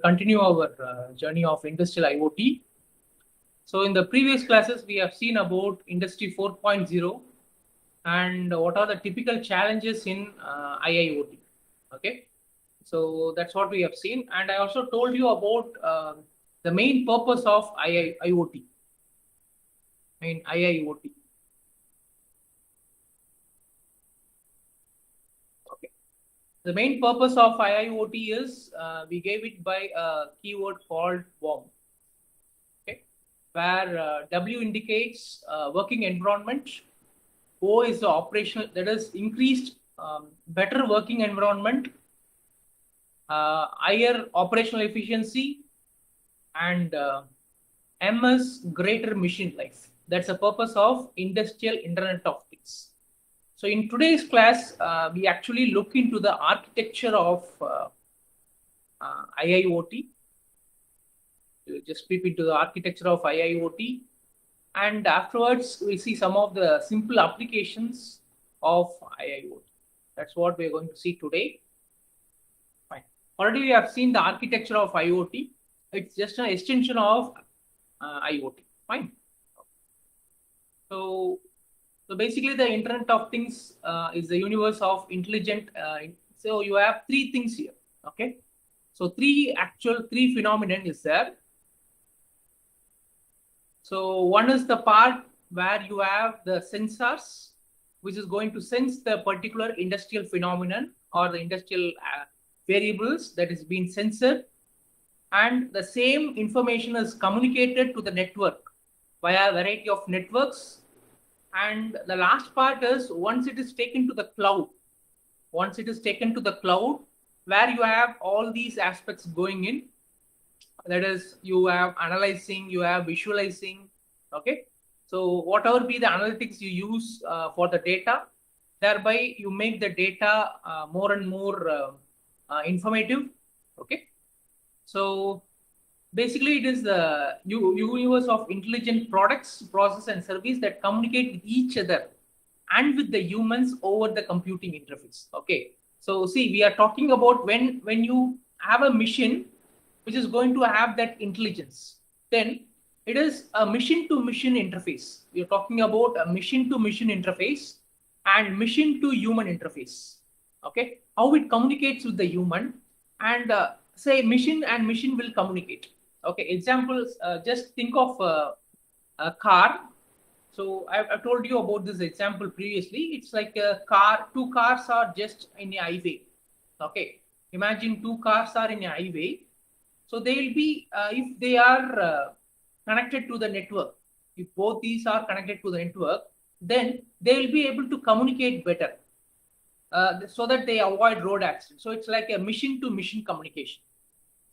Continue our journey of industrial IoT. So in the previous classes, we have seen about Industry 4.0 and what are the typical challenges in IIoT. Okay, so that's what we have seen. And I also told you about the main purpose of IIoT. IIoT. Okay. The main purpose of IIoT is we gave it by a keyword called WOM. Where W indicates working environment, O is the operational, that is increased, better working environment, higher operational efficiency, and M is greater machine life. That's the purpose of Industrial Internet of Things. So in today's class, we actually look into the architecture of IIoT. We'll just peep into the architecture of IIoT. And afterwards, we'll see some of the simple applications of IIoT. That's what we're going to see today. Fine. Already we have seen the architecture of IoT. It's just an extension of IoT. Fine. So basically the Internet of Things is the universe of intelligent. So you have three things here. Okay. So three phenomenon is there. So one is the part where you have the sensors, which is going to sense the particular industrial phenomenon or the industrial variables that is being censored. And the same information is communicated to the network via a variety of networks. And the last part is once it is taken to the cloud, where you have all these aspects going in. That is, you have analyzing, you have visualizing. Okay, so whatever be the analytics you use for the data, thereby you make the data more and more informative. Okay, so basically it is the universe of intelligent products, process, and service that communicate with each other and with the humans over the computing interface. Okay, so see, we are talking about when you have a mission which is going to have that intelligence, then it is a machine-to-machine interface. We are talking about a machine-to-machine interface and machine-to-human interface. Okay, how it communicates with the human, and say machine and machine will communicate. Okay, examples, just think of a car. So I've told you about this example previously. It's like a car, two cars are just in a highway. Okay, imagine two cars are in a highway. So they will be, if they are connected to the network, if both these are connected to the network, then they will be able to communicate better so that they avoid road accidents. So it's like a machine-to-machine communication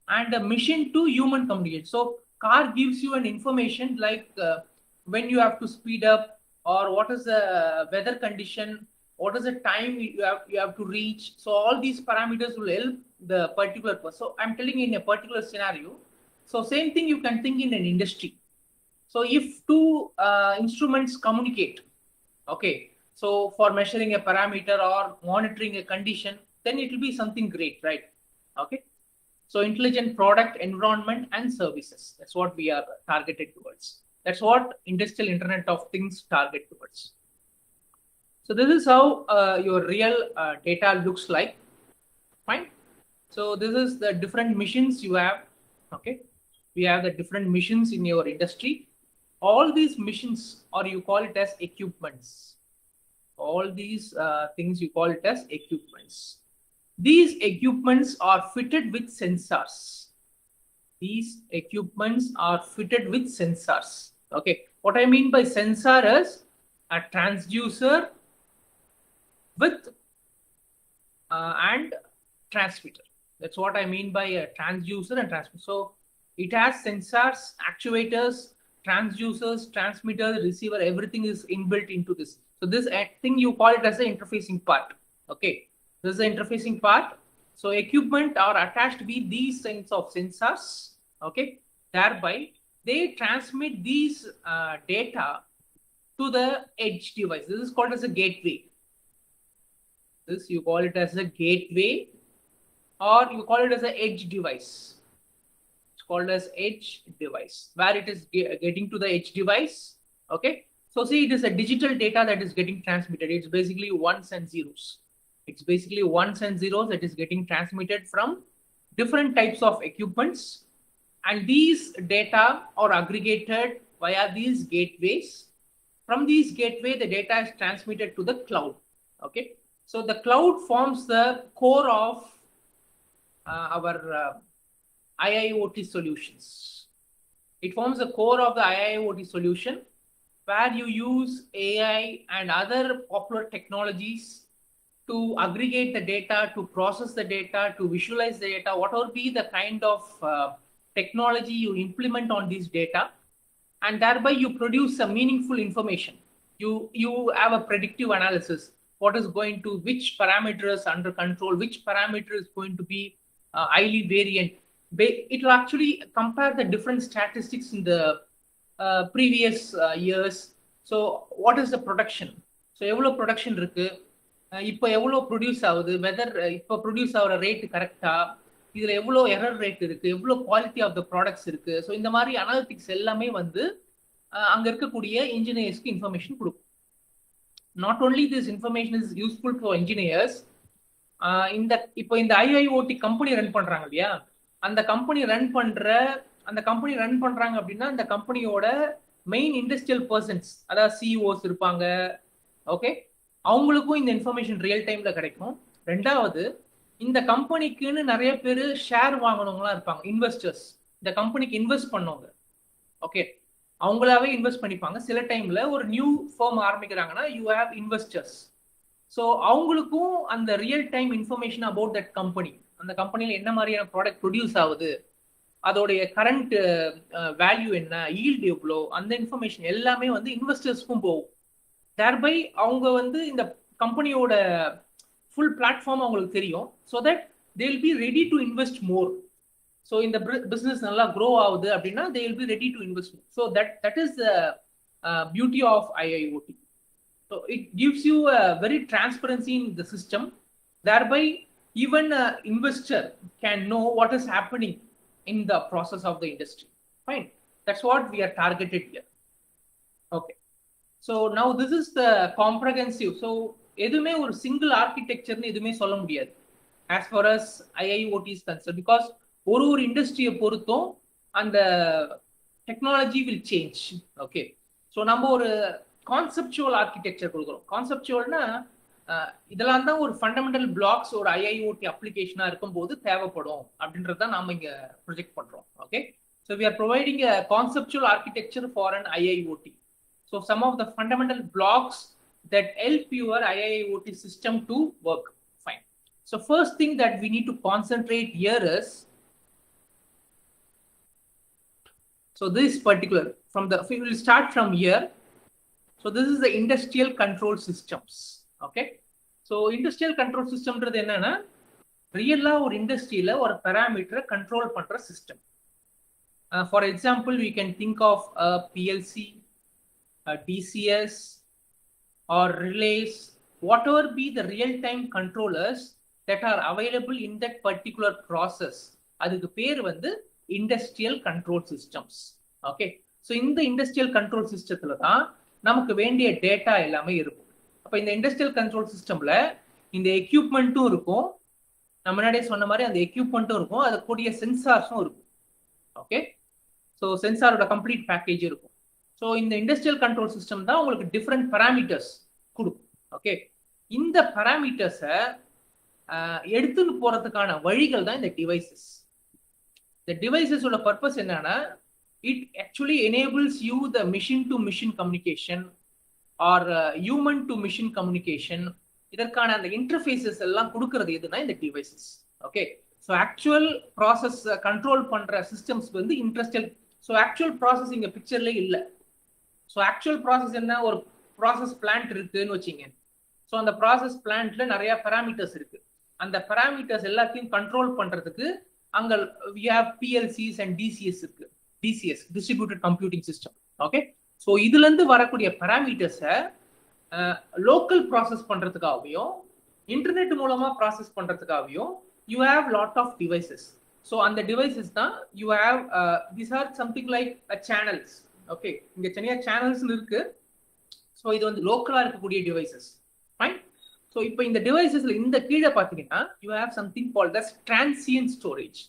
and a machine-to-human communication. So car gives you an information like when you have to speed up, or what is the weather condition, what is the time you have to reach. So all these parameters will help the particular person. So I'm telling you in a particular scenario. So same thing you can think in an industry. So if two instruments communicate, okay, so for measuring a parameter or monitoring a condition, then it will be something great, right? Okay. So intelligent product, environment, and services. That's what we are targeted towards. That's what Industrial Internet of Things target towards. So this is how your real data looks like. Fine. So this is the different missions you have. Okay. We have the different missions in your industry. All these missions, or you call it as equipments. All these things you call it as equipments. These equipments are fitted with sensors. These equipments are fitted with sensors. Okay. What I mean by sensor is a transducer with and transmitter. That's what I mean by a transducer and transmitter. So it has sensors, actuators, transducers, transmitter, receiver, everything is inbuilt into this. So this thing you call it as the interfacing part. Okay, this is the interfacing part. So equipment are attached with these kinds of sensors. Okay, thereby they transmit these data to the edge device. This is called as a gateway. This you call it as a gateway, or you call it as an edge device. called as edge device, where it is getting to the edge device. Okay, so see, it is a digital data that is getting transmitted. It's basically ones and zeros. It's basically ones and zeros that is getting transmitted from different types of equipments, and these data are aggregated via these gateways. From these gateway, the data is transmitted to the cloud. Okay, so the cloud forms the core of our IIoT solutions. It forms the core of the IIoT solution, where you use AI and other popular technologies to aggregate the data, to process the data, to visualize the data, whatever be the kind of technology you implement on this data, and thereby you produce some meaningful information. You have a predictive analysis. What is going to, which parameter is under control, which parameter is going to be highly variant. It will actually compare the different statistics in the previous years. So what is the production? So எவ்வளோ production இருக்கு, இப்போ எவ்வளோ produce ஆகுது, weather இப்போ produce ஆகிற rate கரெக்டா, இதில் எவ்வளோ எரர் ரேட் இருக்கு, எவ்வளோ குவாலிட்டி ஆஃப் த ப்ராடக்ட்ஸ் இருக்கு. ஸோ இந்த மாதிரி அனாலிட்டிக்ஸ் எல்லாமே வந்து அங்கே இருக்கக்கூடிய இன்ஜினியர்ஸ்க்கு இன்ஃபர்மேஷன் கொடுக்கும். Not only this information is useful for engineers. இப்போ இந்த ஐஐஓடி கம்பெனி ரன் பண்றாங்க இல்லையா, அந்த கம்பெனி ரன் பண்றாங்க அப்படின்னா அந்த கம்பெனியோட மெயின் இண்டஸ்ட்ரியல் பர்சன்ஸ், அதாவது சிஇஓஸ் இருப்பாங்க. ஓகே, அவங்களுக்கும் இந்த இன்ஃபர்மேஷன் ரியல் டைம்ல கிடைக்கும். ரெண்டாவது, இந்த கம்பெனிக்குன்னு நிறைய பேர் ஷேர் வாங்கினவங்களாம் இருப்பாங்க, இன்வெஸ்டர்ஸ், இந்த கம்பெனிக்கு இன்வெஸ்ட் பண்ணவங்க. ஓகே, அவங்களாவே இன்வெஸ்ட் பண்ணிப்பாங்க. சில டைம்ல ஒரு நியூ ஃபர்ம் ஆரம்பிக்கிறாங்கன்னா யூ ஹேவ் இன்வெஸ்டர்ஸ். ஸோ அவங்களுக்கும் அந்த real time information about that company, அந்த கம்பெனியில் என்ன மாதிரியான ப்ராடக்ட் ப்ரொடியூஸ் ஆகுது, அதோடைய கரண்ட் வேல்யூ என்ன, ஈல்டு எவ்வளோ, அந்த இன்ஃபர்மேஷன் எல்லாமே வந்து இன்வெஸ்டர்ஸ்க்கும் போகும். தேர்பை அவங்க வந்து இந்த கம்பெனியோட ஃபுல் பிளாட்ஃபார்ம் அவங்களுக்கு தெரியும். So that they will be ready to invest more. So இந்த பிஸ்னஸ் நல்லா க்ரோ ஆகுது அப்படின்னா they will be ready to invest more. So that is the beauty of IIoT. So it gives you a very transparency in the system. Thereby, even an investor can know what is happening in the process of the industry. Fine. That's what we are targeted here. Okay. So now this is the comprehensive. So எதுமே ஒரு single ஆர்கிடெக்சர்னு எதுவுமே சொல்ல முடியாது as far as IIoT is concerned, because ஒரு இண்டஸ்ட்ரியை பொறுத்தும் அந்த technology will change. Okay. So நம்ம ஒரு கான்செப்சுவல் ஆர்கிடெக்சர் கொடுக்குறோம். கான்செப்சுவல்னா இதெல்லாம் தான் ஒரு ஃபண்டமெண்டல் பிளாக்ஸ் ஒரு ஐஐஓடி அப்ளிகேஷனா இருக்கும்போது தேவைப்படும் அப்படின்றத நாம இங்க ப்ரொஜெக்ட் பண்றோம். Okay, so we are providing a conceptual architecture for an IIoT. So some of the fundamental blocks that help your IIoT system to work. Fine. So first thing that we need to concentrate here is, so this particular we will start from here. So this is the industrial control systems. Okay, so industrial control system ன்றது என்னன்னா ரியலா ஒரு இண்டஸ்ட்ரியில ஒரு பாராமீட்டரை control பண்ற system. For example, we can think of a PLC, a DCS, or relays, whatever be the real-time controllers that are available in that particular process. அதுக்கு பேர் வந்து industrial control systems. Okay, so இந்த industrial control systemத்துல தான் நமக்கு வேண்டிய data எல்லாமே இருக்கும். அப்போ இந்த இண்டஸ்ட்ரியல் கண்ட்ரோல் சிஸ்டம்ல இந்த எக்யூப்மெண்ட்டும் இருக்கும், நம்ம முன்னாடியே சொன்ன மாதிரி அந்த எக்யூப்மெண்ட்டும் இருக்கும், அது கூடிய சென்சார்ஸும் இருக்கும். ஓகே, ஸோ சென்சாரோட கம்ப்ளீட் பேக்கேஜ் இருக்கும். ஸோ இந்த இண்டஸ்ட்ரியல் கண்ட்ரோல் சிஸ்டம் தான் உங்களுக்கு டிஃப்ரெண்ட் பராமீட்டர்ஸ் கொடுக்கும். ஓகே, இந்த பராமீட்டர்ஸை எடுத்துன்னு போறதுக்கான வழிகள் தான் இந்த டிவைசஸ். இந்த டிவைசஸோட பர்பஸ் என்னன்னா, it actually enables you the machine to machine communication or human to machine communication. இதற்கான அந்த இன்டர்ஃபேசஸ் எல்லாம் கொடுக்கிறது எதுனா இந்த devices. Okay, so actual process control பண்ற சிஸ்டம்ஸ் வந்து இண்டஸ்ட்ரியல். ஸோ ஆக்சுவல் ப்ராசஸ் இங்க பிக்சர்ல இல்லை. ஸோ ஆக்சுவல் ப்ராசஸ் என்ன, ஒரு ப்ராசஸ் பிளான்ட் இருக்குன்னு வச்சுங்க. ஸோ அந்த ப்ராசஸ் பிளான்ட்ல நிறைய பராமீட்டர்ஸ் இருக்கு. அந்த பராமீட்டர்ஸ் எல்லாத்தையும் கண்ட்ரோல் பண்றதுக்கு அங்க we have PLCs and DCS இருக்கு. DCS, distributed computing system. Okay, so இதுல இருந்து வரக்கூடிய பராமீட்டர்ஸை லோக்கல் ப்ராசஸ் பண்றதுக்காகவும் இன்டர்நெட் மூலமா ப்ராசஸ் பண்றதுக்காகவும் you have lot of devices. So அந்த டிவைசஸ் தான் you have this are something like channels. Okay, இங்கே தனியாக சேனல்ஸ் இருக்கு. ஸோ இது வந்து லோக்கலாக இருக்கக்கூடிய டிவைசஸ். ஃபைன். ஸோ இப்போ இந்த டிவைசஸ்ல இந்த கீழே பார்த்தீங்கன்னா you have something called as transient storage.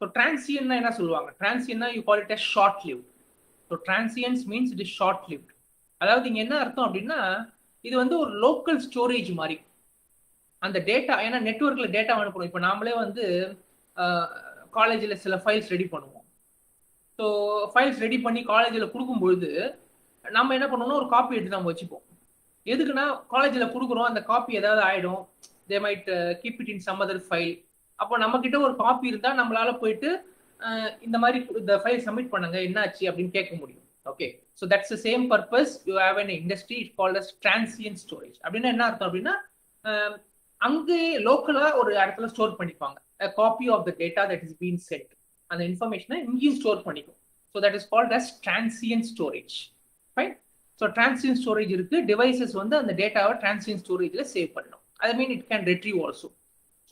So டிரான்சியன்ட்னா என்ன சொல்லுவாங்க? டிரான்சியன்ட்னா you call it as short lived. So transience means it is short lived. அதாவது இங்கே என்ன அர்த்தம் அப்படின்னா இது வந்து ஒரு லோக்கல் ஸ்டோரேஜ் மாதிரி. அந்த டேட்டா, ஏன்னா நெட்வொர்க்கில் டேட்டா அனுப்பணும். இப்போ நாமளே வந்து காலேஜில் சில ஃபைல்ஸ் ரெடி பண்ணுவோம். ஸோ ஃபைல்ஸ் ரெடி பண்ணி காலேஜில் கொடுக்கும்பொழுது நம்ம என்ன பண்ணணும்னா ஒரு காப்பி எடுத்து நம்ம வச்சுப்போம். எதுக்குன்னா காலேஜில் கொடுக்குறோம், அந்த காப்பி ஏதாவது ஆகிடும், they might keep it in some other file. அப்போ நம்ம கிட்ட ஒரு காப்பி இருந்தால் நம்மளால போயிட்டு இந்த மாதிரி இந்த ஃபைல் சப்மிட் பண்ணுங்க என்னாச்சு அப்படின்னு கேட்க முடியும். Okay, so that's the same purpose you have an industry it called as transient storage. அப்படின்னா என்ன அர்த்தம் அப்படின்னா அங்கே லோக்கலா ஒரு இடத்துல ஸ்டோர் பண்ணிப்பாங்க a copy of the data that is being sent. அந்த இன்ஃபர்மேஷனை இங்கேயும் ஸ்டோர் பண்ணிக்கும். So that is called as transient storage. Fine. So transient storage இருக்கு. டிவைசஸ் வந்து அந்த டேட்டாவை டிரான்சியன்ட் ஸ்டோரேஜ்ல சேவ் பண்ணணும். I mean it can retrieve also.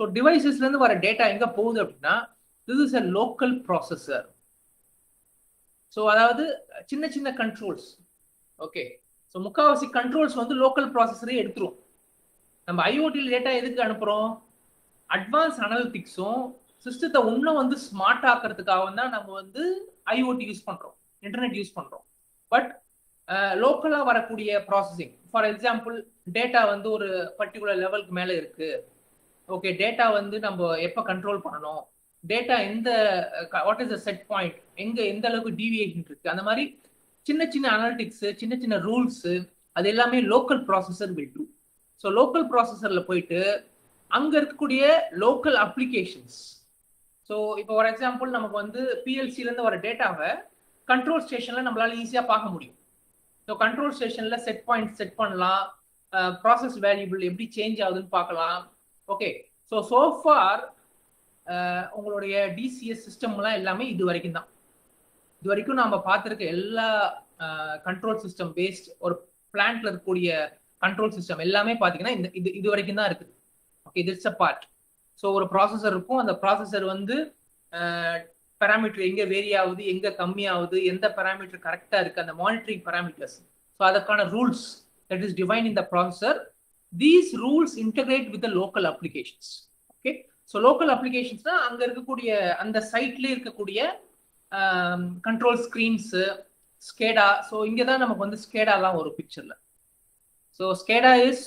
So டிவைசஸ்ல இருந்து வர டேட்டா எங்க போகுது அப்படின்னா this is a local processor. So அதாவது சின்ன சின்ன கண்ட்ரோல்ஸ். ஓகே, ஸோ முக்காவாசி கண்ட்ரோல்ஸ் வந்து லோக்கல் ப்ராசஸரே எடுத்துரும். நம்ம ஐஓடியில் டேட்டா எதுக்கு அனுப்புறோம்? அட்வான்ஸ் அனலிட்டிக்ஸும் சிஸ்டத்தை இன்னும் வந்து ஸ்மார்ட் ஆக்கிறதுக்காக தான் நம்ம வந்து ஐஓடி யூஸ் பண்றோம், இன்டர்நெட் யூஸ் பண்றோம். பட் லோக்கலா வரக்கூடிய ப்ராசஸிங், ஃபார் எக்ஸாம்பிள் டேட்டா வந்து ஒரு பர்டிகுலர் லெவலுக்கு மேலே இருக்கு. ஓகே, டேட்டா வந்து நம்ம எப்போ கண்ட்ரோல் பண்ணணும், டேட்டா எந்த what is the set point, எங்க எந்த அளவுக்கு டீவியேஷன் இருக்கு, அந்த மாதிரி சின்ன சின்ன அனலிட்டிக்ஸ், சின்ன சின்ன ரூல்ஸ், அது எல்லாமே local processor will do. So local ப்ராசஸர்ல போயிட்டு அங்க இருக்கக்கூடிய லோக்கல் அப்ளிகேஷன்ஸ். ஸோ இப்போ ஃபார் எக்ஸாம்பிள் நமக்கு வந்து பிஎல்சில இருந்து வர டேட்டாவை கண்ட்ரோல் ஸ்டேஷன்ல நம்மளால ஈஸியா பார்க்க முடியும். ஸோ கண்ட்ரோல் ஸ்டேஷன்ல செட் பாயிண்ட் செட் பண்ணலாம், ப்ராசஸ் வேல்யூபிள் எப்படி சேஞ்ச் ஆகுதுன்னு பார்க்கலாம். ஓகே, ஸோ ஃபார் உங்களுடைய டிசிஎஸ் சிஸ்டம்லாம் எல்லாமே இது வரைக்கும் தான். இது வரைக்கும் நம்ம பார்த்துருக்க எல்லா கண்ட்ரோல் சிஸ்டம் பேஸ்ட் ஒரு பிளான்ட்ல இருக்கக்கூடிய கண்ட்ரோல் சிஸ்டம் எல்லாமே பார்த்தீங்கன்னா இது வரைக்கும் தான் இருக்குது. Okay, it's a part. So ஒரு ப்ராசஸர் இருக்கும். அந்த ப்ராசஸர் வந்து பேராமீட்டர் எங்கே வேரி ஆகுது, எங்கே கம்மியாகுது, எந்த பேராமீட்டர் கரெக்டாக இருக்கு, அந்த மானிட்டரிங் பேராமீட்டர்ஸ். ஸோ அதற்கான rules that is define in the processor. These rules integrate with the local applications. Okay, so லோக்கல் அப்ளிகேஷன்ஸ்னா அங்கே இருக்கக்கூடிய அந்த சைட்லேயே இருக்கக்கூடிய கண்ட்ரோல் ஸ்க்ரீன்ஸு, ஸ்கேடா. ஸோ இங்கே தான் நமக்கு வந்து ஸ்கேடாலாம் ஒரு பிக்சரில். So SCADA is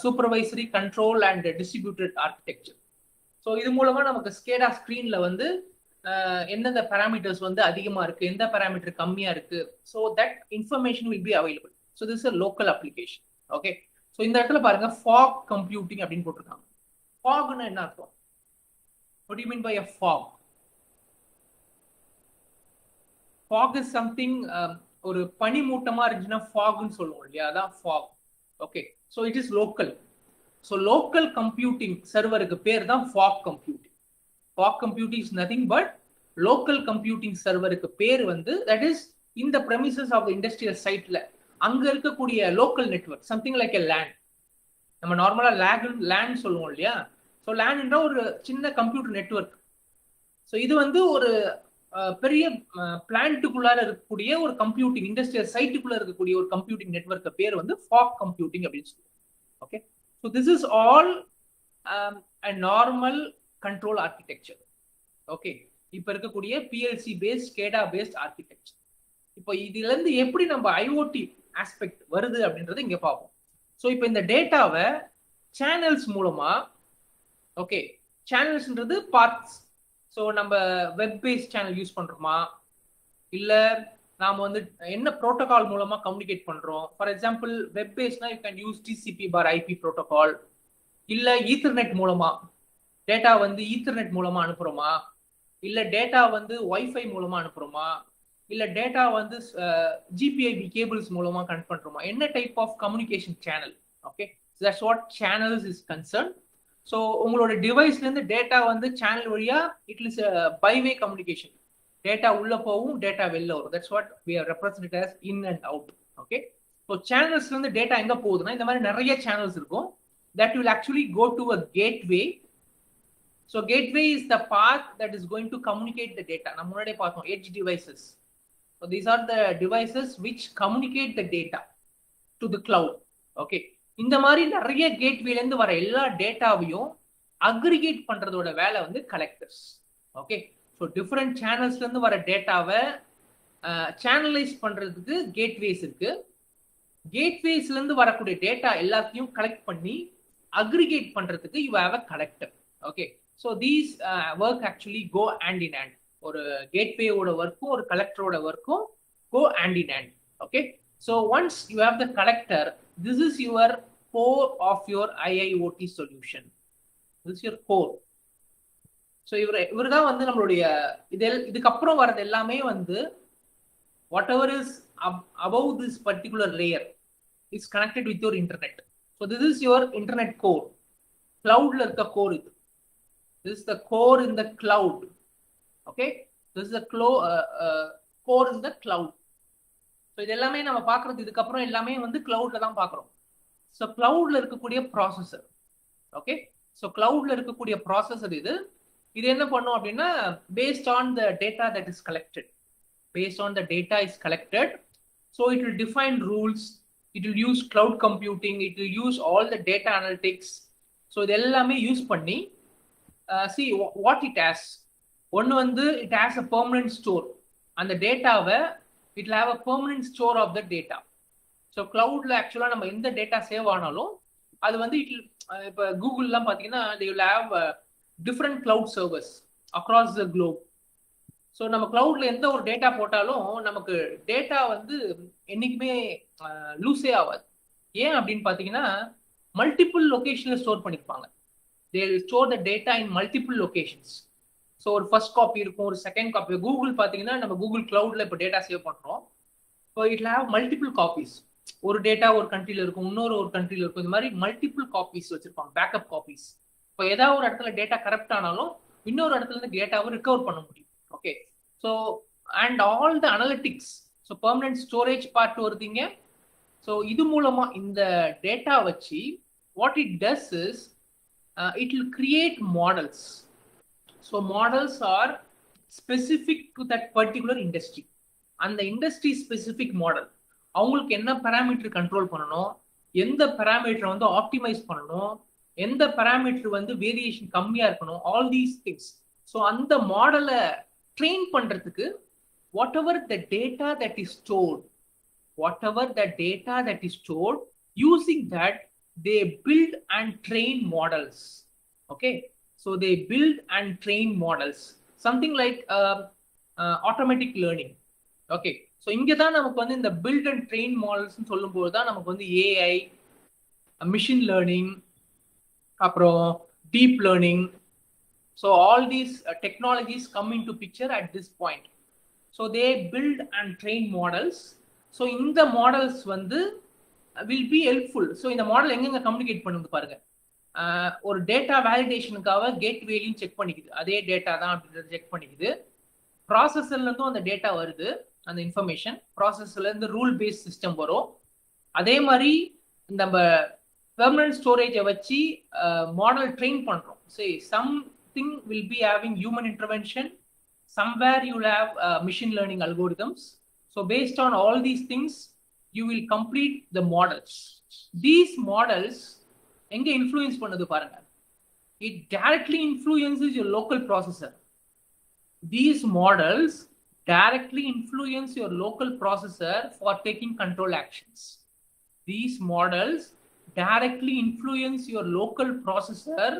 supervisory control and distributed architecture. So இது மூலமா நமக்கு SCADA ஸ்கிரீன்ல வந்து எந்தெந்த parameters வந்து அதிகமா இருக்கு, எந்த parameter கம்மியா இருக்கு, so that information will be available. So this is a local application. Okay, so இந்த இடத்துல பாருங்க fog computing அப்படின்னு போட்டிருக்காங்க. fogனா என்ன அர்த்தம்? What do you mean by a fog? Fog is something ஒரு பனிமூட்டமா இருந்துச்சுன்னா fogன்னு சொல்லுவோம் இல்லையா, அதான் fog. Okay, so it is local. So local computing சர்வருக்கு பேர் தான் fog computing. Fog computing is nothing but local computing சர்வருக்கு பேர் வந்து தட் இஸ் இந்த ப்ரெமிசஸ் ஆஃப் த இண்டஸ்ட்ரியல் சைட்ல அங்க இருக்கக்கூடிய local network, something like a LAN. நம்ம நார்மலா லேண்ட் சொல்லுவோம் இல்லையா. ஸோ லேண்ட்ன்ற ஒரு சின்ன கம்ப்யூட்டர் நெட்வொர்க். ஸோ இது வந்து ஒரு பெரிய பிளான்ட்டுக்குள்ளார இருக்கக்கூடிய ஒரு கம்ப்யூட்டிங், இண்டஸ்ட்ரியல் சைட்டுக்குள்ள இருக்கக்கூடிய ஒரு கம்ப்யூட்டிங் நெட்வொர்க் பேர் வந்து ஃபாக் கம்ப்யூட்டிங் அப்படின்னு சொல்லுவோம். Okay, so this is all a normal control architecture. Okay, இப்போ இருக்கக்கூடிய PLC based SCADA based architecture. இப்போ இதுல இருந்து எப்படி நம்ம ஐஓடி ஆஸ்பெக்ட் வருது அப்படின்றத இங்க பார்ப்போம். ஸோ இப்போ இந்த டேட்டாவை சேனல்ஸ் மூலமா, ஓகே, சேனல்ஸ்ன்றது பார்ட்ஸ். ஸோ நம்ம வெப் பேஸ்ட் சேனல் யூஸ் பண்றோமா, இல்லை நாம் வந்து என்ன ப்ரோட்டோகால் மூலமா கம்யூனிகேட் பண்றோம். ஃபார் எக்ஸாம்பிள் வெப் பேஸ்ட்னா you can use TCP/IP protocol. இல்லை ஈத்தர்நெட் மூலமா டேட்டா வந்து ஈத்தர்நெட் மூலமா அனுப்புறோமா, இல்லை டேட்டா வந்து வைஃபை மூலமா அனுப்புறோமா, இல்லை டேட்டா வந்து GPIB கேபிள்ஸ் மூலமா கனெக்ட் பண்றோமா, என்ன type of communication channel. Okay, that's what channels is concern. So உங்களோட டிவைஸ்ல இருந்து டேட்டா வந்து சேனல் வழியா it is byway communication. Data உள்ள போகும், டேட்டா வெளில வரும். That's what we are represented as in and out. Okay, so சேனல்ஸ்ல இருந்து டேட்டா எங்க போகுதுன்னா இந்த மாதிரி நிறைய சேனல்ஸ் இருக்கும். that will actually go to a gateway. So gateway is the path that is going to communicate the data. நம்ம முன்னாடியே பார்த்தோம் edge devices. So these are the devices which communicate the data to the cloud. Okay. இந்த மாதிரி நிறைய கேட்வேல இருந்து வர எல்லா டேட்டாவையும் அக்ரிகேட் பண்றதோட வேலை வந்து கலெக்டர்ஸ். ஓகே. ஸோ டிஃப்ரெண்ட் சேனல்ஸ்ல இருந்து வர டேட்டாவை சேனலைஸ் பண்றதுக்கு கேட்வேஸ் இருக்கு. கேட்வேஸ்ல இருந்து வரக்கூடிய டேட்டா எல்லாத்தையும் கலெக்ட் பண்ணி அக்ரிகேட் பண்றதுக்கு you have a collector. Okay. So these work actually go hand in hand. ஒரு கேட்வேயோட ஒர்க்கும் ஒரு கலெக்டரோட ஒர்க்கும் go hand in hand. Okay. So once you have the collector, this is your core of your IIoT solution. This is your core. So இவர்தான் வந்து நம்மளுடைய இதுக்கப்புறம் வரது எல்லாமே வந்து whatever is above this particular layer is connected with your internet. So this is your internet core. Cloudல இருக்க core இது. This is the core in the cloud. Okay. This is the core in the cloud. So இது எல்லாமே நம்ம பார்க்கறது இதுக்கப்புறம் எல்லாமே வந்து கிளவுட்ல தான் பார்க்குறோம். ஸோ கிளவுட்ல இருக்கக்கூடிய ப்ராசஸர். ஓகே. ஸோ கிளவுட்ல இருக்கக்கூடிய ப்ராசஸர் இது என்ன பண்ணும் அப்படின்னா, based on the data that is collected, based on the data is collected, so it will define rules, it will use cloud computing, it will use all the data analytics. So இது எல்லாமே use பண்ணி see what it has. ஒன்று வந்து it has a permanent store. அந்த டேட்டாவை it will have a permanent store of the data. So cloudல ஆக்சுவலா நம்ம எந்த டேட்டா சேவ் ஆனாலும் அது வந்து இப்போ கூகுள்லாம் பார்த்தீங்கன்னா they will have different cloud servers across the globe. So நம்ம கிளவுட்ல எந்த ஒரு டேட்டா போட்டாலும் நமக்கு டேட்டா வந்து என்னைக்குமே லூஸே ஆகாது. ஏன் அப்படின்னு பார்த்தீங்கன்னா மல்டிபிள் லொகேஷன்ல ஸ்டோர் பண்ணியிருப்பாங்க. They store the data in multiple locations. So ஒரு ஃபர்ஸ்ட் காப்பி இருக்கும், ஒரு செகண்ட் காப்பி. கூகுள் பார்த்தீங்கன்னா நம்ம கூகுள் கிளவுட்ல இப்போ டேட்டா சேவ் பண்ணுறோம். So it'll have multiple copies. ஒரு டேட்டா ஒரு கண்ட்ரியில் இருக்கும், இன்னொரு கண்ட்ரியில் இருக்கும். இந்த மாதிரி மல்டிபிள் காப்பீஸ் வச்சிருப்பாங்க, பேக்கப் காப்பீஸ். இப்போ ஏதாவது ஒரு இடத்துல டேட்டா கரெக்ட் ஆனாலும் இன்னொரு இடத்துல இருந்து டேட்டாவை ரிகவர் பண்ண முடியும். Okay. So and all the analytics, so permanent storage part வருதுங்க. ஸோ இது மூலமா இந்த டேட்டா வச்சு what it does is it will create models. So models are specific to that particular industry. அந்த இண்டஸ்ட்ரி ஸ்பெசிஃபிக் மாடல், அவங்களுக்கு என்ன parameter control பண்ணணும், எந்த பேராமீட்டரை வந்து ஆப்டிமைஸ் பண்ணணும், எந்த பேராமீட்டர் வந்து வேரியேஷன் கம்மியா இருக்கணும், ஆல் தீஸ் திங்ஸ். ஸோ அந்த மாடலை ட்ரெயின் பண்றதுக்கு whatever the data that is stored, using that they build and train models. Okay. So they build and train models, something like automatic learning. Okay. So இங்க தான் நமக்கு வந்து இந்த build and train models சொல்லும்போது தான் நமக்கு வந்து AI, machine learning, அப்புறம் deep learning. So all these technologies come into picture at this point. So they build and train models. So in the models வந்து will be helpful. So இந்த model எங்கெங்க communicate பண்ணுது பாருங்க. ஒரு data வேலிடேஷனுக்காக கேட்வேலையும் check பண்ணிக்குது, அதே data தான் அப்படின்றத check பண்ணிக்குது. ப்ராசஸர்ல இருந்தும் அந்த டேட்டா வருது, அந்த இன்ஃபர்மேஷன் ப்ராசஸர்ல இருந்து ரூல் பேஸ்ட் சிஸ்டம் வரும். அதே மாதிரி நம்ம பெர்மனன்ட் ஸ்டோரேஜை வச்சு மாடல் ட்ரெயின் பண்றோம். சரி, something will be having human intervention, somewhere you will have machine learning algorithms. So based on all these things you will complete the models. These models எங்க influence பண்ணுது பாருங்க. It directly influences your local processor. These models directly influence your local processor for taking control actions. These models directly influence your local processor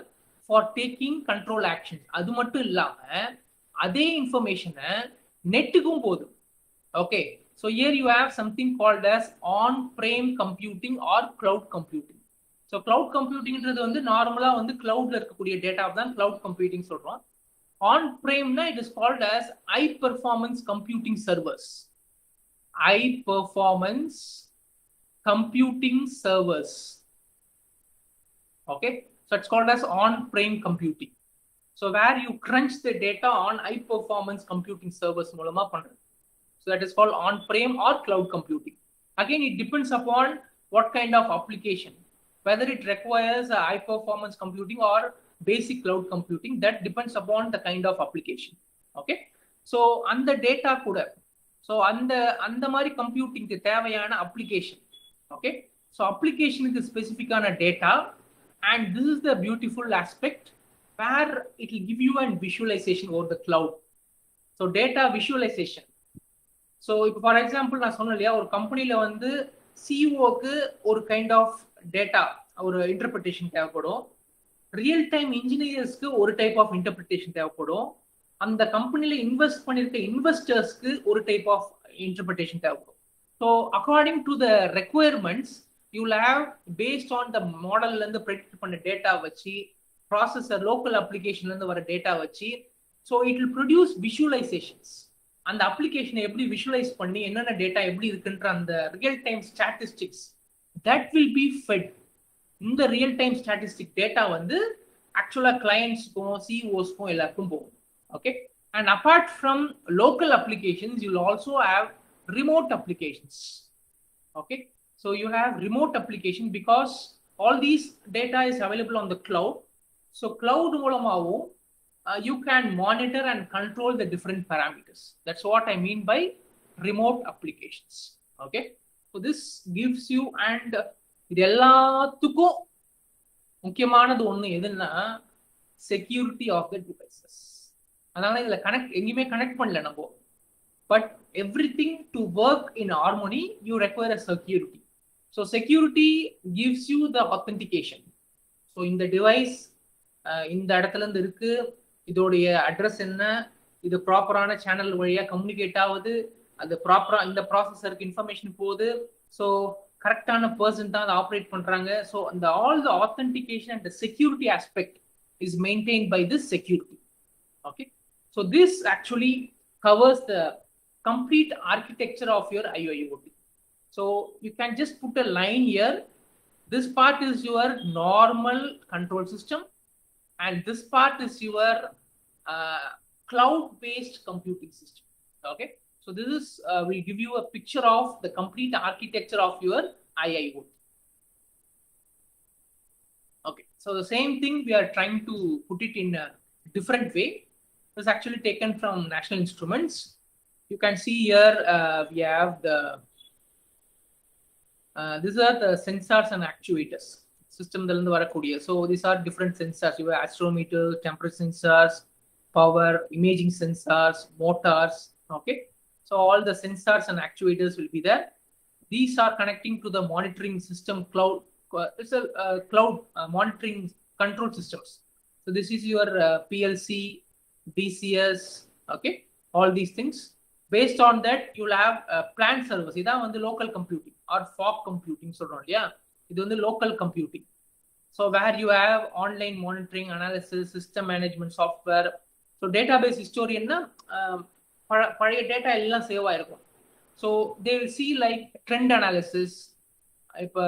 for taking control actions. அது மட்டும் இல்லாம அதே இன்ஃபர்மேஷனை நெட்டுக்கும் போகுது. Okay. So here you have something called as on-prem computing or cloud computing. So cloud computingன்றது வந்து நார்மலா வந்து cloudல இருக்கக்கூடிய டேட்டா தான் cloud computing சொல்றோம். On-premனா it is called as high performance computing servers. High performance computing servers. Okay. So it's called as on-prem computing. So where you crunch the data on high performance computing servers மூலமா பண்றது. So that is called on-prem or cloud computing. Again, it depends upon what kind of application, whether it requires a high performance computing or basic cloud computing that depends upon the kind of application. Okay, so அந்த data கூட so அந்த மாதிரி கம்ப்யூட்டிங்க்கு தேவையான application. Okay, so அப்ளிகேஷனுக்கு ஸ்பெசிஃபிக்கான data, and this is the beautiful aspect where it will give you and visualization over the cloud. So data visualization. So இப்போ for example நான் சொன்னேன் இல்லையா, ஒரு கம்பெனியில் வந்து சிஓக்கு ஒரு கைண்ட் ஆஃப் டேட்டா ஒரு இன்டர்பிரிட்டேஷன் தேவைப்படும், ரியல் டைம் இன்ஜினியர்ஸ்க்கு ஒரு டைப் ஆஃப் இன்டர்பிரிட்டேஷன் தேவைப்படும், அந்த கம்பெனில இன்வெஸ்ட் பண்ணிருக்க இன்வெஸ்டர்ஸ்க்கு ஒரு டைப் ஆஃப் இன்டர்பிரிட்டேஷன் தேவைப்படும். So according to the requirements you will have based on the மாடல்ல இருந்து ப்ரெடிக்ட் பண்ண டேட்டா வச்சு, ப்ராசஸர் லோக்கல் அப்ளிகேஷன்ல இருந்து வர டேட்டா வச்சு, so it will produce visualisations. அந்த அப்ளிகேஷனை எப்படி விஷுவலைஸ் பண்ணி என்னென்ன டேட்டா எப்படி இருக்குன்ற அந்த real time statistics that will be fed. இந்த ரியல் டைம் ஸ்டாட்டிஸ்டிக் டேட்டா வந்து ஆக்சுவலா கிளையன்ட்ஸ்க்கும் சிஓஸ்க்கும் எல்லாருக்கும் போகும். Okay, and apart from local applications you will also have remote applications. Okay, so you have remote application because all these data is available on the cloud. So cloud மூலமாவும் you can monitor and control the different parameters. That's what I mean by remote applications. Okay, so this gives you, and இது எல்லாத்துக்கும் முக்கியமானது ஒண்ணு எதுன்னா security of the devices. அதனால இதுல எங்கேயுமே connect பண்ணல நம்ம, but everything to work in harmony you require a security. So security gives you the authentication. So இந்த டிவைஸ் இந்த இடத்துல இருந்து இருக்கு, இதோடைய அட்ரஸ் என்ன, இது ப்ராப்பரான சேனல் வழியா கம்யூனிகேட் ஆகுது, அது ப்ராப்பரா இந்த ப்ராசஸருக்கு இன்ஃபர்மேஷன் போகுது, ஸோ கரெக்டான பர்சன் தான் அதை ஆப்ரேட் பண்றாங்க. ஸோ அந்த all the authentication and the security aspect is maintain by this security. Okay, so this actually covers the complete architecture of your IoT. So you can just put a line here. This part is your normal control system, and this part is your cloud-based computing system. Okay, so this is will give you a picture of the complete architecture of your IIoT. Okay, so the same thing we are trying to put it in a different way. This is actually taken from National Instruments. You can see here we have the these are the sensors and actuators system. So these are different sensors. You have astrometer, temperature sensors, power, imaging sensors, motors. Okay, so all the sensors and actuators will be there. These are connecting to the monitoring system cloud. It's a cloud monitoring control systems. So this is your PLC, DCS, okay, all these things. Based on that you will have plant servers. Idha vandu local computing or fog computing solrom illaya, idu vandu local computing. So where you have online monitoring, analysis, system management software. So database historian na pazhaya data ellam save aayirukkum. So they will see like trend analysis, ipa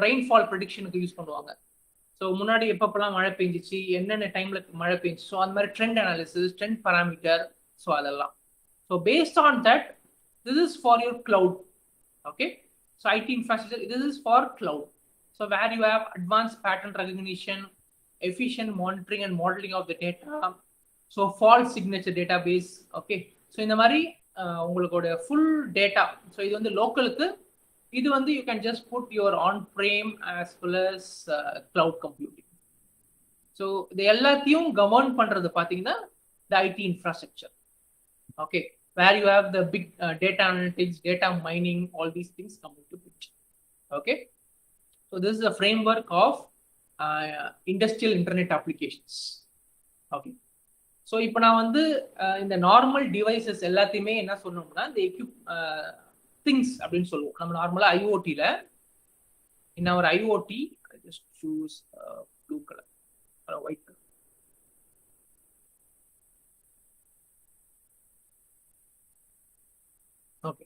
rainfall prediction ku use பண்ணுவாங்க. So முன்னாடி எப்பப்பெல்லாம் மழை பெஞ்சிச்சு, என்னென்ன டைம்ல மழை பெஞ்சிச்சு, so அந்த மாதிரி trend analysis, trend parameter, so அதெல்லாம். So based on that this is for your cloud. Okay, so IT infrastructure this is for cloud. So where you have advance pattern recognition, efficient monitoring and modelling of the data, so false signature database. Okay, so இந்த மாதிரி உங்களோட full data. So இது வந்து லோக்கலுக்கு, இது வந்து you can just put your on-prem as well as cloud computing. So இது எல்லாத்தையும் govern பண்றது பாத்தீங்கன்னா the IT infrastructure. Okay, where you have the big data analytics, data mining, all these things come into picture. Okay, so this is a framework of industrial internet applications. Okay, so இப்போ நான் வந்து இந்த normal devices எல்லாத்தையுமே என்ன சொல்லணும்னா இந்த things அப்படின்னு சொல்லுவோம். நம்ம நார்மலா ஐஓடில in our IoT, I just choose blue color or white color. Okay,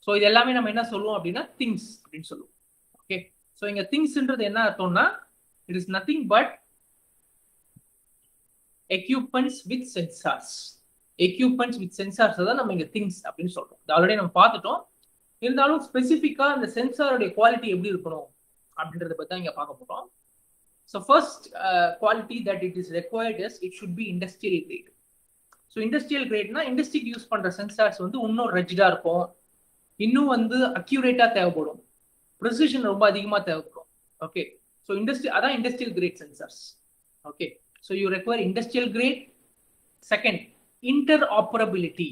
so இது எல்லாமே நம்ம என்ன சொல்லுவோம் அப்படின்னா திங்ஸ் அப்படின்னு சொல்லுவோம். ஓகே, ஸோ இங்க திங்ஸ்ன்றது என்ன அர்த்தம்னா it is nothing but equipments with sensors. Equipments with sensors தான் நம்ம இங்க திங்ஸ் அப்படின்னு சொல்றோம். இது ஆல்ரெடி நம்ம பார்த்துட்டோம். இருந்தாலும் ஸ்பெசிஃபிக்கா அந்த சென்சாரோட குவாலிட்டி எப்படி இருக்கணும் அப்படின்றத பத்தி தான் இங்க பார்க்க போறோம். So first quality that it is required is it should be industrial grade. So industrial grade na industry use பண்ற sensors வந்து இன்னும் rigid-ஆ இருக்கும், இன்னும் வந்து accurate-ஆ தேவைப்படும், precision ரொம்ப அதிகமா தேவைப்படும். Okay, so அதான் industrial grade sensors. Okay, so you require industrial grade. Second, interoperability.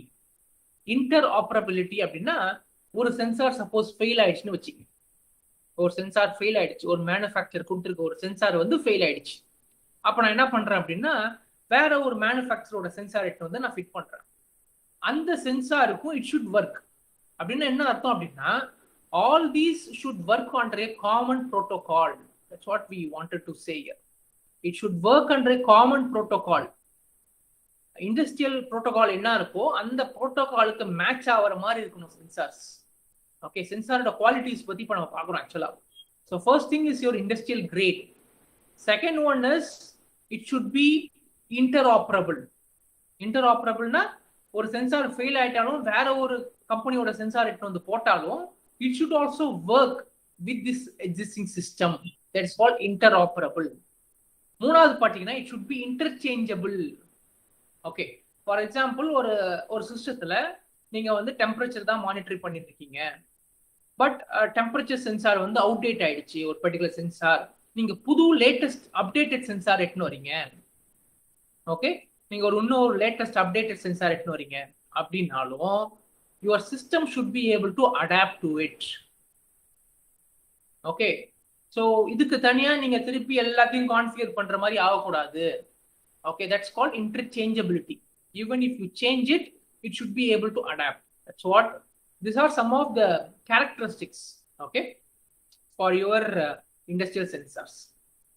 Interoperability அப்படின்னா ஒரு சென்சார் சப்போஸ் ஃபெயில் ஆயிடுச்சுன்னு வச்சுக்கோங்க, ஒரு சென்சார் ஃபெயில் ஆயிடுச்சு, ஒரு மேனுஃபேக்சர் கொடுத்துருக்க ஒரு சென்சார் வந்து ஃபெயில் ஆயிடுச்சு. அப்போ நான் என்ன பண்றேன் அப்படின்னா வேற ஒரு மேனுஃபேக்சரோட சென்சார் எடுத்து வந்து நான் ஃபிட் பண்றேன். அந்த சென்சாருக்கும் இட் ஷுட் ஒர்க். அப்படின்னா என்ன அர்த்தம் அப்படின்னா all these should work under a common protocol. That's what we wanted to say here. It should work under a common protocol. Industrial protocol என்ன இருக்கோ அந்த ப்ரோட்டோகாலுக்கு மேட்ச் ஆகிற மாதிரி இருக்கணும் சென்சார்ஸ். ஓகே, சென்சாரோட குவாலிட்டிஸ் பத்தி இப்போ நம்ம பார்க்குறோம் ஆக்சுவலா. So first thing is your industrial grade. Second one is it should be interoperable. இன்டர்ஆப்பரபிள்னா ஒரு சென்சார் ஃபெயில் ஆயிட்டாலும் வேற ஒரு கம்பெனியோட சென்சார் எடுத்து வந்து போட்டாலும் it should also work with this existing system. That's called interoperable. மூணாவது பாத்தீங்கன்னா it should be interchangeable. Okay, for example ஒரு சிஸ்டத்துல நீங்க வந்து டெம்பரேச்சர் தான் மானிட்டர் பண்ணிட்டு இருக்கீங்க, பட் டெம்பரேச்சர் சென்சார் வந்து அவுடேட் ஆயிடுச்சு ஒரு பர்டிகுலர் சென்சார், நீங்க புது லேட்டஸ்ட் அப்டேட்டட் சென்சார் எடுத்துன்னு வரீங்க. ஓகே, நீங்க இன்னொரு லேட்டஸ்ட் அப்டேட்டட் சென்சார் எடுத்துன்னு வரீங்க அப்படின்னாலும் your system should be able to adapt to it. Okay, so இதுக்கு தனியா நீங்க திருப்பி எல்லாத்தையும் கான்ஃபிகர் பண்ற மாதிரி ஆகக்கூடாது. Okay, that's called interchangeability. Even if you change it, it should be able to adapt. That's what these are some of the characteristics, okay, for your industrial sensors.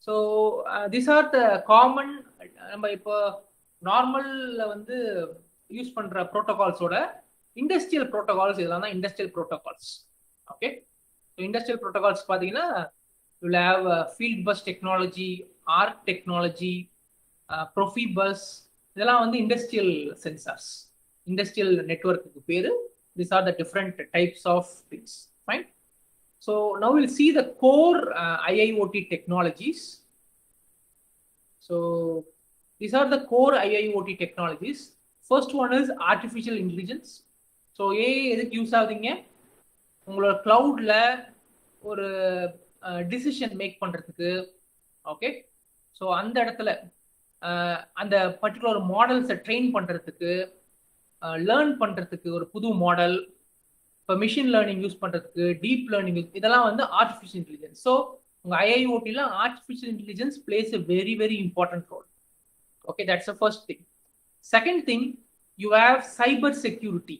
So these are the common நம்ம இப்போ நார்மல்ல வந்து use பண்ற ப்ரோட்டோகால்ஸோட industrial protocols இதெல்லாம் தான் industrial protocols. Okay, so industrial protocols பார்த்தீங்கன்னா you will have field bus technology, arc technology, Profibus, இதெல்லாம் வந்து industrial sensors, industrial நெட்வொர்க்குக்கு பேரு. This are the different types of things. Fine. So now will see the core IIoT technologies. So these are the core IIoT technologies. First one is artificial intelligence. So எதுக்கு use ஆகுதுங்க? உங்களோட கிளவுட்ல ஒரு decision make பண்றதுக்கு. Okay, so அந்த இடத்துல அந்த particular மாடல்ஸை ட்ரெயின் பண்றதுக்கு, லேர்ன் பண்றதுக்கு ஒரு புது மாடல், இப்போ மிஷின் லேர்னிங் யூஸ் பண்றதுக்கு, டீப் லேர்னிங், இதெல்லாம் வந்து ஆர்டிஃபிஷியல் இன்டெலிஜென்ஸ். ஸோ உங்க IIoTல artificial intelligence plays a very very important role. Okay, that's the first thing. Second thing, you have cyber security.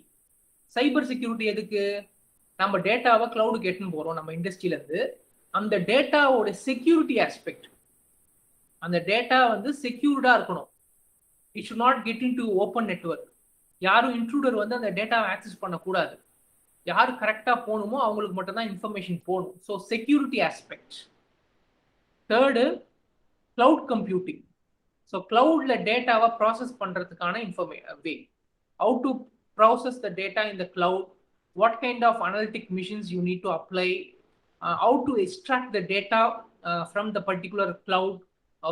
Cyber security எதுக்கு? நம்ம டேட்டாவை கிளவுடுக்கு எடுத்துன்னு போறோம் நம்ம இண்டஸ்ட்ரியில இருந்து. அந்த டேட்டாவோட செக்யூரிட்டி ஆஸ்பெக்ட், அந்த டேட்டா வந்து செக்யூர்டா இருக்கணும். It should not get in to open network. யாரும் இன்ட்ரூடர் வந்து அந்த டேட்டாவை ஆக்சஸ் பண்ணக்கூடாது. யாரு கரெக்டா போகணுமோ அவங்களுக்கு மட்டும்தான் இன்ஃபர்மேஷன் போகணும். So security aspect. Third, cloud computing. So கிளவுட்ல டேட்டாவை ப்ராசஸ் பண்றதுக்கான வே, how to process the data in the cloud, what kind of analytic machines you need to apply, how to extract the data from the particular cloud.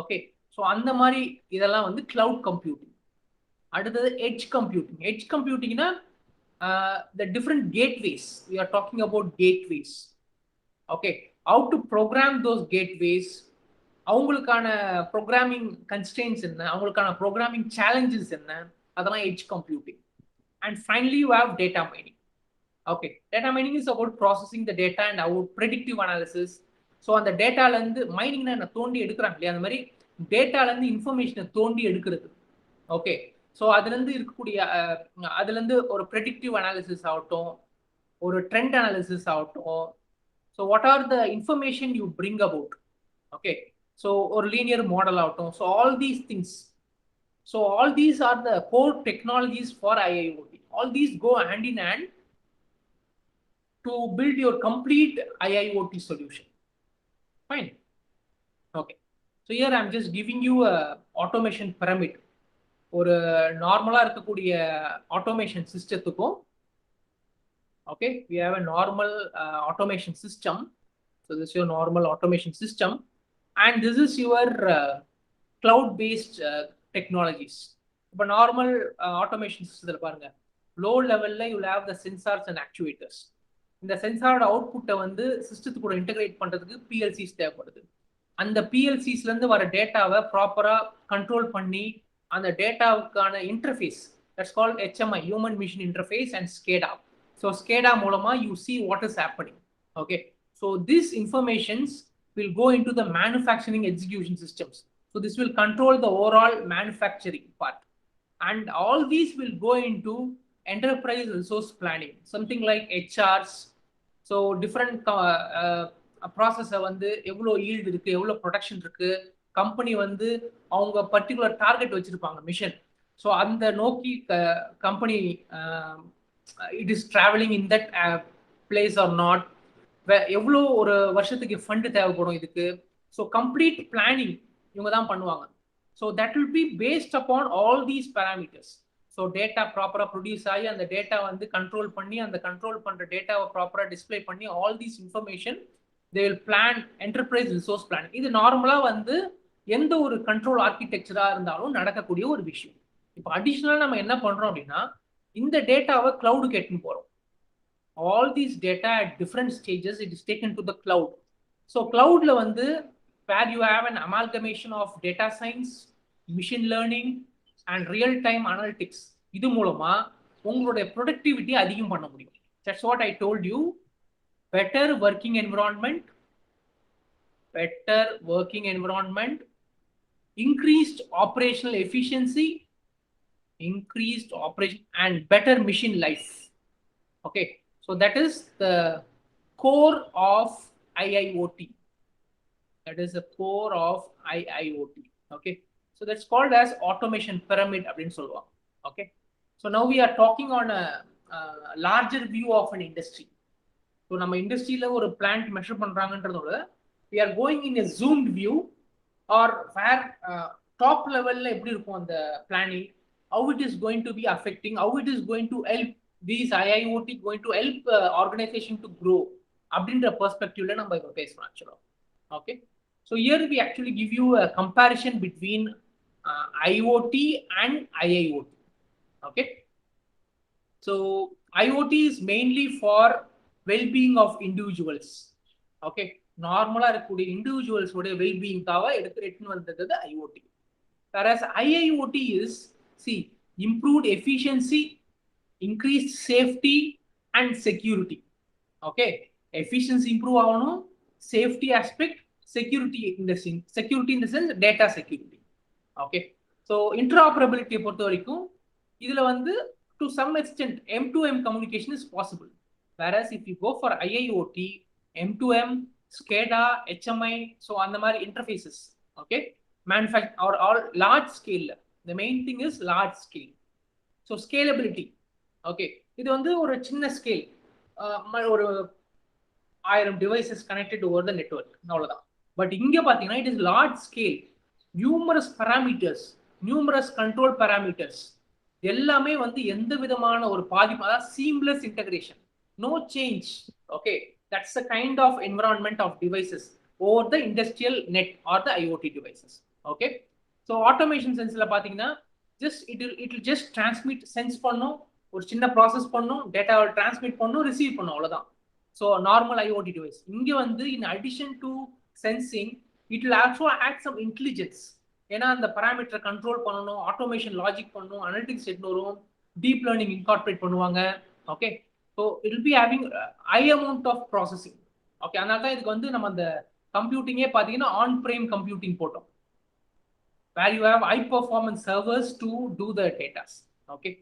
Okay, so அந்த மாதிரி இதெல்லாம் வந்து cloud computing. அடுத்தது edge computing. edge computingனா the different gateways. We are talking about gateways. Okay, how to program those gateways, அவங்களுக்கான programming constrains என்ன, அவங்களுக்கான programming challenges என்ன, அதெல்லாம் edge computing. And finally, you have data mining. Okay, data mining is about processing the data and about predictive analysis. So அந்த டேட்டால இருந்து மைனிங்னா என்ன, தோண்டி எடுக்கிறாங்க இல்லையா, அந்த மாதிரி டேட்டால இருந்து இன்ஃபர்மேஷனை தோண்டி எடுக்கிறது. ஓகே, ஸோ அதுல இருந்து இருக்கக்கூடிய அதுல இருந்து ஒரு ப்ரெடிக்டிவ் அனாலிசிஸ் ஆகட்டும், ஒரு ட்ரெண்ட் அனாலிசிஸ் ஆகட்டும். So what are the information you bring about. Okay, so ஒரு லீனியர் மாடல் ஆகட்டும். So all these things. So all these are the core technologies for IIoT. All these go hand in hand to build your complete IIoT solution. Fine. Okay. So here I'm just giving you a automation pyramid. ஒரு நார்மலா இருக்கக்கூடிய automation systemத்துக்கும், okay, we have a normal automation system. So this is your normal automation system. and this is your cloud-based technologies. But normal automation system, low level, you will have the sensors and actuators. இந்த சென்சாரோட அவுட்புட்டை வந்து சிஸ்டத்து கூட integrate பண்றதுக்கு PLCs தேவைப்படுது. அந்த பிஎல்சிஸ்ல இருந்து வர டேட்டாவை ப்ராப்பரா கண்ட்ரோல் பண்ணி அந்த டேட்டாவுக்கான interface, that's called HMI, human machine interface, and SCADA. So SCADA மூலமா you see what is happening. Okay, so this informations will go into the manufacturing execution systems. So this will control the overall manufacturing part, and all these will go into enterprise resource planning, something like HRs. So different ப்ராசஸை வந்து எவ்வளோ yield இருக்கு, எவ்வளோ production இருக்கு, company வந்து அவங்க particular target வச்சிருப்பாங்க mission. So அந்த நோக்கி company it is travelling in that place or not, எவ்வளோ ஒரு வருஷத்துக்கு ஃபண்டு தேவைப்படும் இதுக்கு. ஸோ கம்ப்ளீட் பிளானிங் இவங்க தான் பண்ணுவாங்க. So that will be based upon all these parameters. So data ப்ராப்பராக ப்ரொடியூஸ் ஆகி அந்த டேட்டா வந்து கண்ட்ரோல் பண்ணி அந்த கண்ட்ரோல் பண்ணுற டேட்டாவை ப்ராப்பராக டிஸ்பிளே பண்ணி all these information they will plan enterprise resource planning. இது நார்மலா வந்து எந்த ஒரு கண்ட்ரோல் ஆர்கிடெக்சரா இருந்தாலும் நடக்கக்கூடிய ஒரு விஷயம். இப்போ அடிஷனலா நம்ம என்ன பண்றோம் அப்படின்னா, இந்த டேட்டாவை கிளவுடுக்கு எடுத்துன்னு போறோம். all these data at different stages it is taken to the cloud. So cloudல வந்து where you have an amalgamation of data science, machine learning and real time analytics. இது மூலமா உங்களுடைய ப்ரொடக்டிவிட்டி அதிகம் பண்ண முடியும். That's what I told you. Better working environment, increased operational efficiency, and better machine life. Okay, so that is the core of IIoT. That is the core of IIoT. Okay, so that's called as automation pyramid. Okay, so now we are talking on a larger view of an industry. So நம்ம இண்டஸ்ட்ரியில் ஒரு plant measure பண்ணுறாங்கன்றதோட we are going in a zoomed view, or where top லெவலில் எப்படி இருக்கும் அந்த planning, how it is going to be affecting, how it is going to help these IIoT going to help organization to grow அப்படின்ற பெர்ஸ்பெக்டிவ்ல நம்ம இப்போ பேசலாம் ஆக்சுவலாக. Okay, so here we actually give you a comparison between IoT and IIoT. Okay, so IoT is mainly for well-being of individuals. Okay, நார்மலா இருக்கக்கூடிய individuals உடைய வெல்பீயிங்காக எடுத்துட்டு வந்தது IoT. Whereas IIoT is, see, improved efficiency, increased safety and security. Okay, efficiency improve ஆகணும், safety aspect, security in the sense data security. Okay, so interoperability பொறுத்த வரைக்கும் இதுல வந்து to some extent M2M communication is possible. Whereas if you go for IIoT, M2M, SCADA, HMI, so on the interfaces, okay, manufacture or all large scale. The main thing is large scale. So scalability. Okay, இது வந்து ஒரு சின்ன scale, ஒரு 1000 devices connected over the network, அவ்வளவுதான். But இங்க பாத்தீங்கன்னா it is large scale, numerous parameters, numerous control parameters, எல்லாமே வந்து எந்த விதமான ஒரு பாதிப்பு, அதாவது seamless integration, no change. Okay, that's the kind of environment of devices over the industrial net or the IoT devices. Okay, so automation sense la pathina just it will just transmit, sense பண்ணும், ஒரு சின்ன process பண்ணும், டேட்டாவை transmit பண்ணும், receive பண்ணும், அவ்வளவுதான். So normal IoT device இங்க வந்து in addition to sensing it will also add some intelligence. ஏன்னா அந்த parameter control பண்ணணும், automation logic பண்ணணும், analytics எடுத்து வரும், deep learning incorporate பண்ணுவாங்க. Okay, so it will be having high amount of processing. Okay, அதனால தான் இதுக்கு வந்து நம்ம அந்த கம்ப்யூட்டிங்கே பார்த்தீங்கன்னா ஆன் பிரேம் கம்ப்யூட்டிங் போட்டோம், where you have high performance servers to do the data. Okay,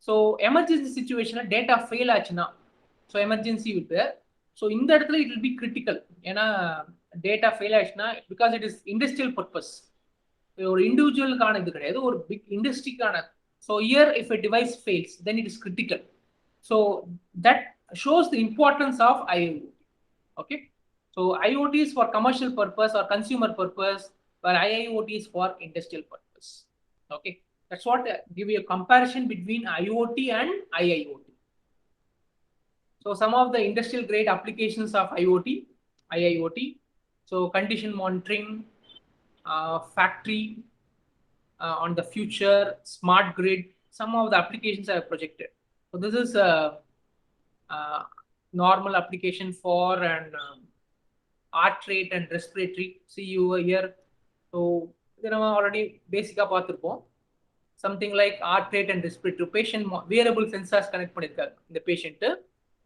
so emergency situation data fail ஆச்சுன்னா, so emergency will be, so இந்த இடத்துல it will be critical. ஏன்னா data fail ஆச்சுன்னா, because it is industrial purpose, ஒரு இண்டிவிஜுவலுக்கான இது கிடையாது, ஒரு big இண்டஸ்ட்ரிக்கான. so here if a device fails then it is critical. So that shows the importance of IoT. Okay, so IoT is for commercial purpose or consumer purpose, but IIoT is for industrial purpose. Okay, that's what give you a comparison between IoT and IIoT. So some of the industrial grade applications of IoT, so condition monitoring, factory, on the future, smart grid, some of the applications I have projected. So this is a normal application for an heart rate and respiratory. See you here. So we already basic something like heart rate and respiratory. Patient wearable sensors connect பண்ணிருக்காங்க இந்த patient.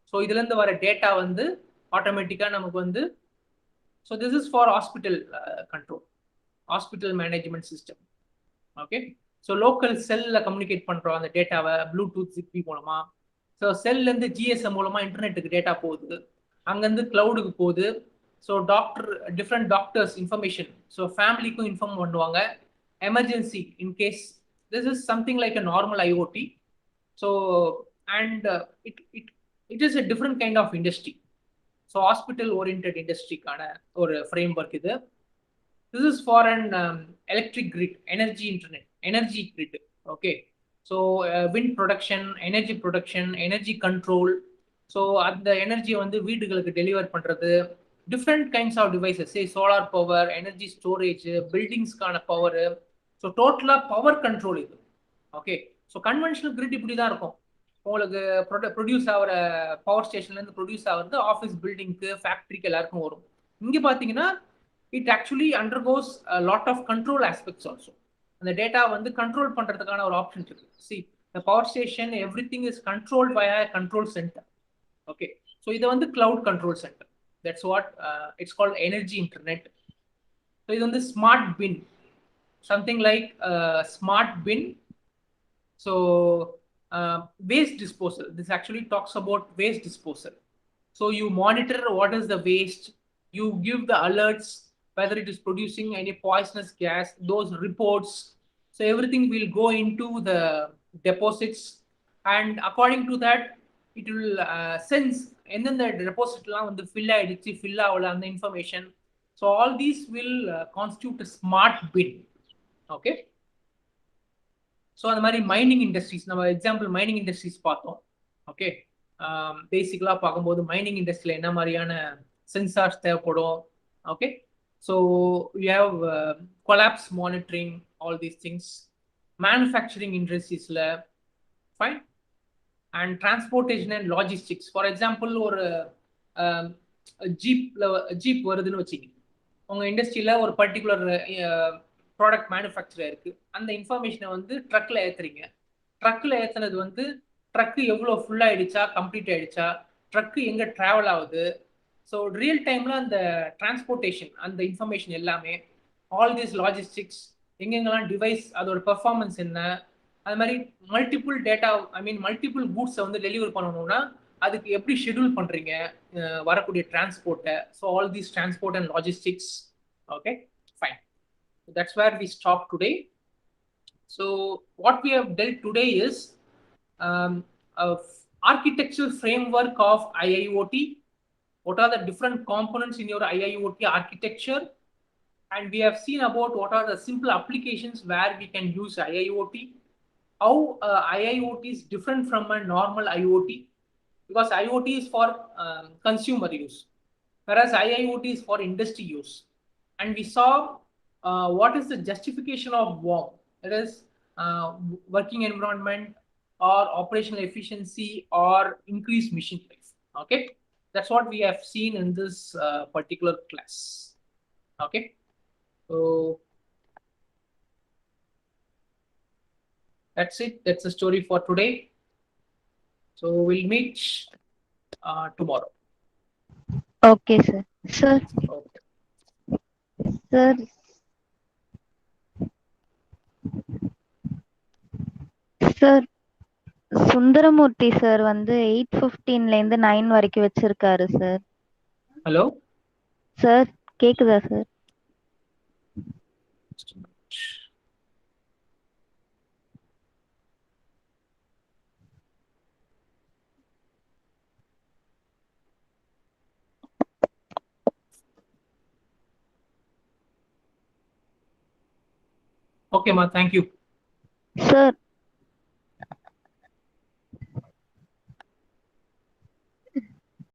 So இதுல இருந்து வர data வந்து ஆட்டோமேட்டிக்கா நமக்கு வந்து, so this is for hospital control, hospital management system. Okay, so local cell communicate பண்றோம் அந்த டேட்டாவை ப்ளூடூத் zigbee மூலமா. ஸோ செல்ல இருந்து ஜிஎஸ்எம் மூலமா இன்டர்நெட்டுக்கு டேட்டா போகுது, அங்கேருந்து கிளவுடுக்கு போகுது. So doctor, different doctors information, so ஃபேமிலிக்கும் இன்ஃபார்ம் பண்ணுவாங்க. Emergency in case, this is something like a normal IoT. So and it is a different kind of industry. So hospital oriented industry kind or framework இது. This is for an electric grid, energy internet, energy grid. Okay, so wind production, energy control. So அந்த energy வந்து வீடுகளுக்கு deliver பண்றது, different kinds of devices, say solar power, energy storage, பில்டிங்ஸ்க்கான power. So டோட்டலாக power control இது. Okay, so conventional grid இப்படி தான் இருக்கும். உங்களுக்கு ப்ரொடியூஸ் ஆகிற பவர் ஸ்டேஷன்லேருந்து ப்ரொடியூஸ் ஆகிறது ஆஃபீஸ் பில்டிங்க்கு, ஃபேக்ட்ரிக்கு எல்லாருக்கும் வரும். இங்கே பார்த்தீங்கன்னா it actually undergoes lot of control aspects also. அந்த டேட்டா வந்து கண்ட்ரோல் பண்ணுறதுக்கான ஒரு ஆப்ஷன் இருக்கு. See, the power station everything is control by a control centre. Okay, so இதை வந்து cloud control centre. That's what it's called energy internet. So இது வந்து smart pin, something like smart bin. So waste disposal, this actually talks about waste disposal. So you monitor what is the waste, you give the alerts whether it is producing any poisonous gas, those reports. So everything will go into the deposits, and according to that it will sense and then the deposit la vandu fill aidichu fill avula and the information. So all these will constitute a smart bin. Okay, so அந்த மாதிரி mining industries, நம்ம example mining industries பார்த்தோம். Okay, பேசிக்கலாக பார்க்கும்போது mining இண்டஸ்ட்ரியில் என்ன மாதிரியான sensors தேவைப்படும். Okay, so you have collapse monitoring, all these things. Manufacturing இண்டஸ்ட்ரீஸில் fine, and transportation and logistics. For example ஒரு ஜீப் வருதுன்னு வச்சுக்கோங்க, உங்கள் இண்டஸ்ட்ரியில் ஒரு பர்டிகுலர் ப்ராடக்ட் மேனுஃபேக்சர் இருக்கு, அந்த இன்ஃபர்மேஷனை வந்து ட்ரக்ல ஏத்துறீங்க. ட்ரக்ல ஏத்துனது வந்து ட்ரக்கு எவ்வளோ ஃபுல் ஆயிடுச்சா, கம்ப்ளீட் ஆயிடுச்சா, ட்ரக்கு எங்க டிராவல் ஆகுது. ஸோ ரியல் டைம்ல அந்த டிரான்ஸ்போர்ட்டேஷன், அந்த இன்ஃபர்மேஷன் எல்லாமே, ஆல் திஸ் லாஜிஸ்டிக்ஸ், எங்கெங்கெல்லாம் டிவைஸ், அதோட பெர்ஃபார்மன்ஸ் என்ன, அது மாதிரி multiple data, I mean multiple கூட்ஸை வந்து டெலிவர் பண்ணணும்னா அதுக்கு எப்படி ஷெடியூல் பண்றீங்க வரக்கூடிய டிரான்ஸ்போர்ட்டை. So all these transport and logistics. Okay, fine. That's where we stop today. So what we have dealt today is architectural framework of IIoT. What are the different components in your IIoT architecture? And we have seen about what are the simple applications where we can use IIoT. How IIoT is different from a normal IoT, because IoT is for consumer use, whereas IIoT is for industry use. And we saw what is the justification of WOM? It is working environment or operational efficiency or increased machine life. Okay, that's what we have seen in this particular class. Okay, so that's it. That's the story for today. So we'll meet tomorrow. Okay, sir. Sir. Okay. Sir. Sir, Sundaramoorthy sir வந்து 8:15ல இருந்து 9 வரைக்கும் வச்சிருக்காரு sir. Hello sir, கேக்குதா sir? Okay, ma, thank you. Sir,